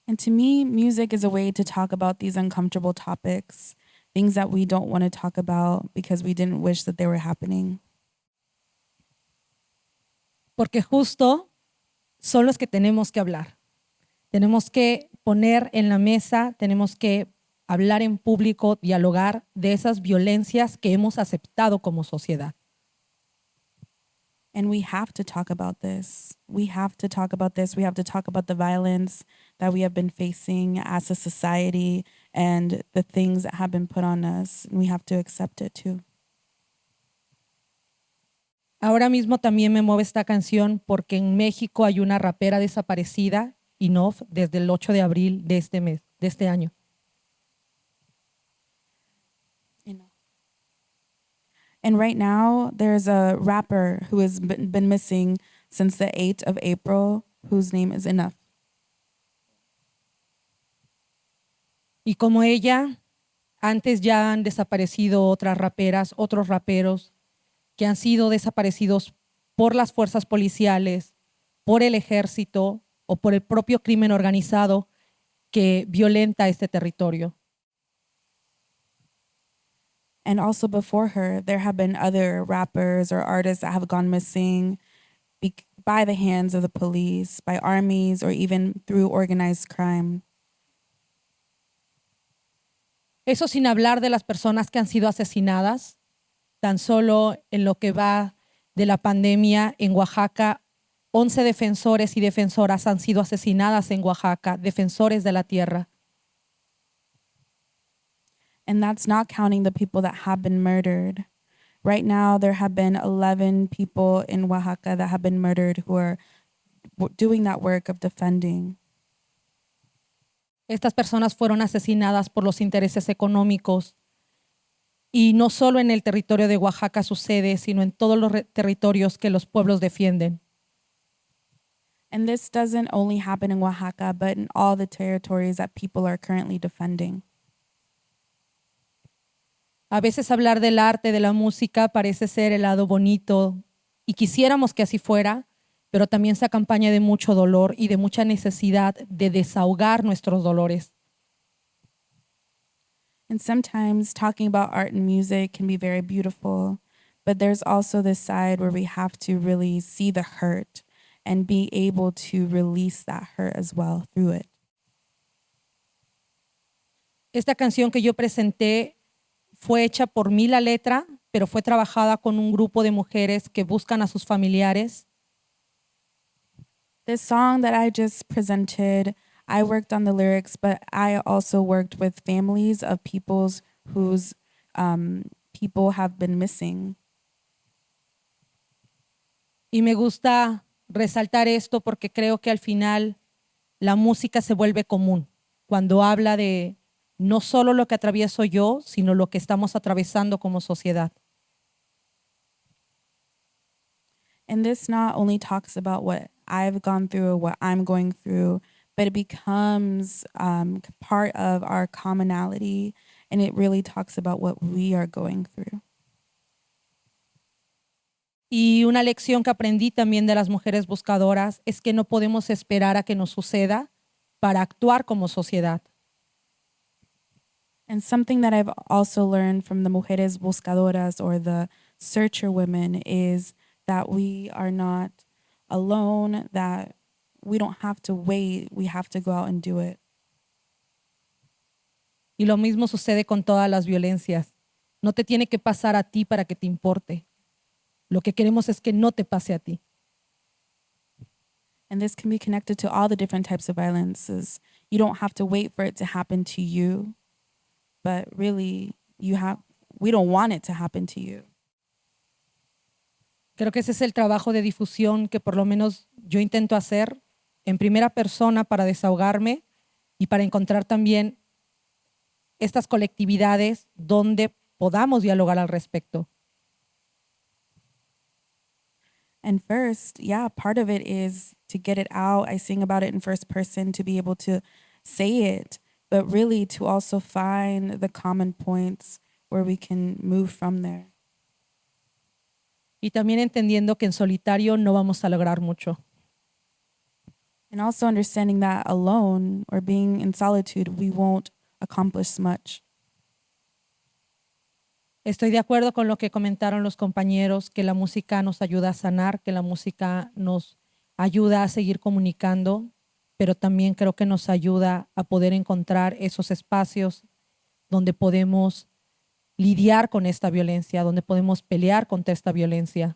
S3: And to me, music is a way to talk about these uncomfortable topics, things that we don't want to talk about because we didn't wish that they were happening.
S9: Porque justo son los que tenemos que hablar. Tenemos que poner en la mesa, tenemos que hablar en público, dialogar de esas violencias que hemos aceptado como sociedad.
S3: And we have to talk about this. We have to talk about this. We have to talk about the violence that we have been facing as a society and the things that have been put on us. And we have to accept it too.
S9: Ahora mismo también me mueve esta canción porque en México hay una rapera desaparecida, Inoff, desde el 8 de abril de este mes, de este año.
S3: And right now, there's a rapper who has been missing since the 8th of April, whose name is Enough.
S9: Y como ella, antes ya han desaparecido otras raperas, otros raperos que han sido desaparecidos por las fuerzas policiales, por el ejército o por el propio crimen organizado que violenta este territorio.
S3: And also before her, there have been other rappers or artists that have gone missing by the hands of the police, by armies, or even through organized crime.
S9: Eso sin hablar de las personas que han sido asesinadas. Tan solo en lo que va de la pandemia en Oaxaca, 11 defensores y defensoras han sido asesinadas en Oaxaca, defensores de la tierra.
S3: And that's not counting the people that have been murdered. Right now, there have been 11 people in Oaxaca that have been murdered who are doing that work of defending.
S9: Estas personas fueron asesinadas por los intereses económicos y no solo en el territorio de Oaxaca sucede, sino en todos los territorios que los pueblos defienden.
S3: And this doesn't only happen in Oaxaca, but in all the territories that people are currently defending.
S9: A veces hablar del arte, de la música, parece ser el lado bonito y quisiéramos que así fuera, pero también se acompaña de mucho dolor y de mucha necesidad de desahogar nuestros dolores.
S3: And sometimes talking about art and music can be very beautiful, but there's also this side where we have to really see the hurt and be able to release that hurt as well through it.
S9: Esta canción que yo presenté fue hecha por mí la letra, pero fue trabajada con un grupo de mujeres que buscan a sus familiares.
S3: This song that I just presented, I worked on the lyrics, but I also worked with families of peoples whose people have been missing.
S9: Y me gusta resaltar esto porque creo que al final la música se vuelve común cuando habla de no solo lo que atravieso yo, sino lo que estamos atravesando como sociedad.
S3: And this not only talks about what I've gone through or what I'm going through, but it becomes part of our commonality, and it really talks about what we are going through.
S9: Y una lección que aprendí también de las mujeres buscadoras es que no podemos esperar a que nos suceda para actuar como sociedad.
S3: And something that I've also learned from the mujeres buscadoras or the searcher women is that we are not alone, that we don't have to wait, we have to go out and do it.
S9: Y lo mismo sucede con todas las violencias. No te tiene que pasar a ti para que te importe. Lo que queremos es que no te pase a ti.
S3: And this can be connected to all the different types of violences. You don't have to wait for it to happen to you, but really we don't want it to happen to you.
S9: Creo que ese es el trabajo de difusión que por lo menos yo intento hacer en primera persona para desahogarme y para encontrar también estas colectividades donde podamos dialogar al respecto.
S3: And first, part of it is to get it out. I sing about it in first person to be able to say it, but really to also find the common points where we can move from there.
S9: Y también entendiendo que en solitario no vamos a lograr mucho.
S3: And also understanding that alone or being in solitude, we won't accomplish much.
S9: Estoy de acuerdo con lo que comentaron los compañeros, que la música nos ayuda a sanar, que la música nos ayuda a seguir comunicando, pero también creo que nos ayuda a poder encontrar esos espacios donde podemos lidiar con esta violencia, donde podemos pelear contra esta violencia.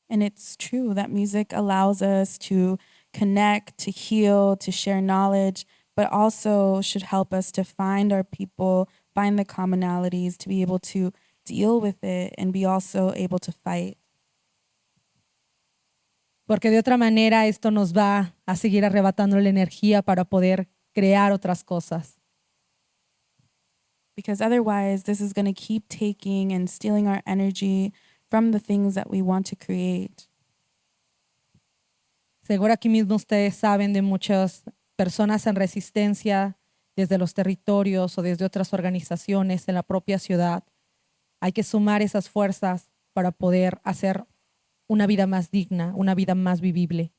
S3: And it's true that music allows us to connect, to heal, to share knowledge, but also should help us to find our people, find the commonalities, to be able to deal with it and be also able to fight.
S9: Porque de otra manera esto nos va a seguir arrebatando la energía para poder crear otras cosas.
S3: Because otherwise, this is going to keep taking and stealing our energy from the things that we want to create.
S9: Seguro aquí mismo ustedes saben de muchas personas en resistencia desde los territorios o desde otras organizaciones en la propia ciudad. Hay que sumar esas fuerzas para poder hacer una vida más digna, una vida más vivible.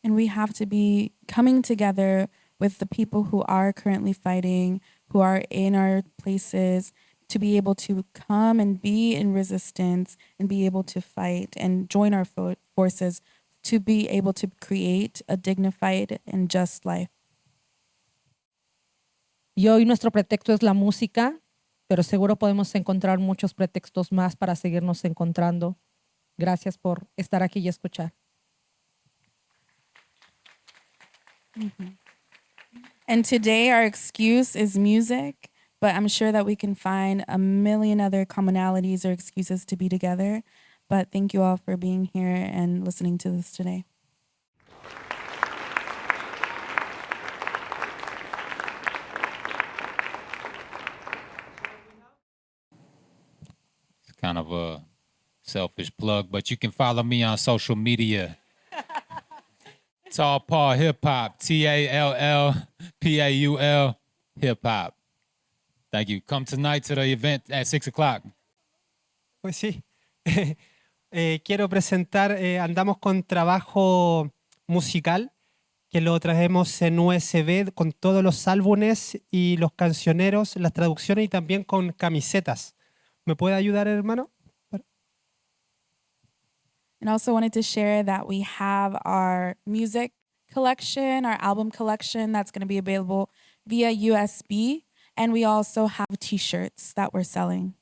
S3: And we have to be coming together with the people who are currently fighting, who are in our places, to be able to come and be in resistance and be able to fight and join our forces to be able to create a dignified and just life.
S9: Y hoy nuestro pretexto es la música, pero seguro podemos encontrar muchos pretextos más para seguirnos encontrando. Gracias por estar aquí y escuchar.
S3: Mm-hmm. And today our excuse is music, but I'm sure that we can find a million other commonalities or excuses to be together. But thank you all for being here and listening to this today.
S8: It's kind of a selfish plug, but you can follow me on social media. Tall Paul Hip Hop, TALLPAUL Hip Hop. Thank you. Come tonight to the event at 6 o'clock.
S5: Pues sí. Quiero presentar, andamos con trabajo musical que lo traemos en USB con todos los álbumes y los cancioneros, las traducciones y también con camisetas. ¿Me puede ayudar, hermano?
S3: And also wanted to share that we have our music collection, our album collection that's going to be available via USB. And we also have t-shirts that we're selling.